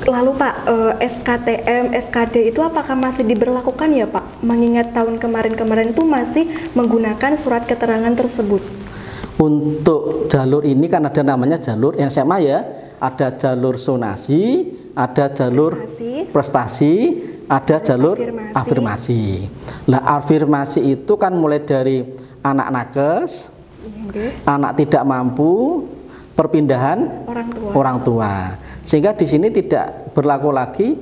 Lalu Pak, SKTM, SKD itu apakah masih diberlakukan ya Pak? Mengingat tahun kemarin-kemarin itu masih menggunakan surat keterangan tersebut. Untuk jalur ini kan ada namanya jalur yang SMA ya, ada jalur zonasi, ada jalur prestasi, ada jalur afirmasi. Nah, afirmasi itu kan mulai dari anak nakes, anak tidak mampu, perpindahan orang tua. Sehingga di sini tidak berlaku lagi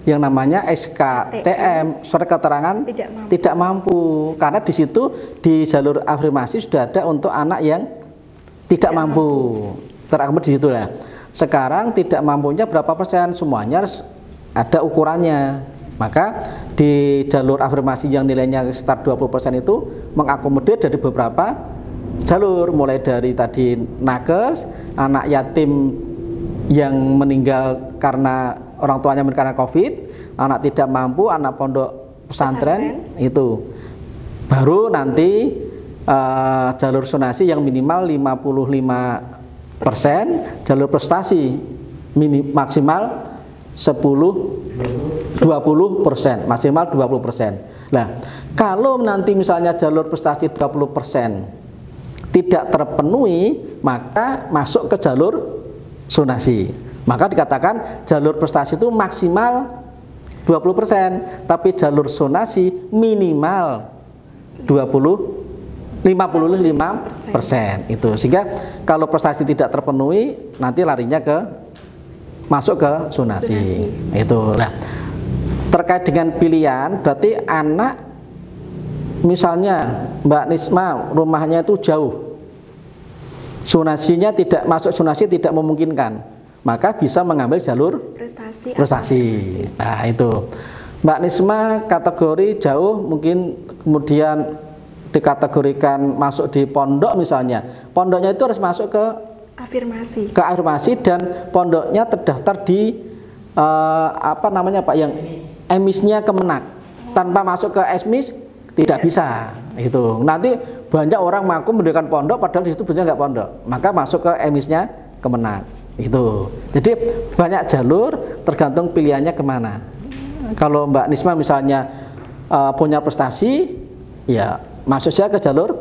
yang namanya SKTM, surat keterangan tidak mampu. Karena di situ di jalur afirmasi sudah ada untuk anak yang tidak mampu. Terakomodir di situ lah. Sekarang tidak mampunya berapa persen, semuanya ada ukurannya. Maka di jalur afirmasi yang nilainya start 20% itu mengakomodir dari beberapa jalur, mulai dari tadi nakes, anak yatim yang meninggal karena orang tuanya karena COVID, anak tidak mampu, anak pondok pesantren itu. Baru nanti jalur zonasi yang minimal 55%, jalur prestasi maksimal 20%, maksimal 20%. Nah, kalau nanti misalnya jalur prestasi 20% tidak terpenuhi, maka masuk ke jalur zonasi. Maka dikatakan jalur prestasi itu maksimal 20%, tapi jalur zonasi minimal 55% itu. Sehingga kalau prestasi tidak terpenuhi, nanti larinya masuk ke zonasi. Itu. Nah, terkait dengan pilihan, berarti anak misalnya Mbak Nisma rumahnya itu jauh, zonasinya tidak masuk, zonasi tidak memungkinkan, maka bisa mengambil jalur prestasi. Nah itu Mbak Nisma kategori jauh, mungkin kemudian dikategorikan masuk di pondok misalnya, pondoknya itu harus masuk ke afirmasi dan pondoknya terdaftar di apa namanya Pak, yang emisnya Kemenak. Tanpa masuk ke esmis tidak bisa. Itu nanti banyak orang mengaku mendirikan pondok padahal di situ benar nggak pondok, maka masuk ke emisnya Kemenak. Itu jadi banyak jalur, tergantung pilihannya kemana. Kalau Mbak Nisma misalnya punya prestasi, ya masuk saja ke jalur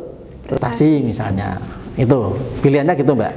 prestasi misalnya. Itu pilihannya gitu Mbak.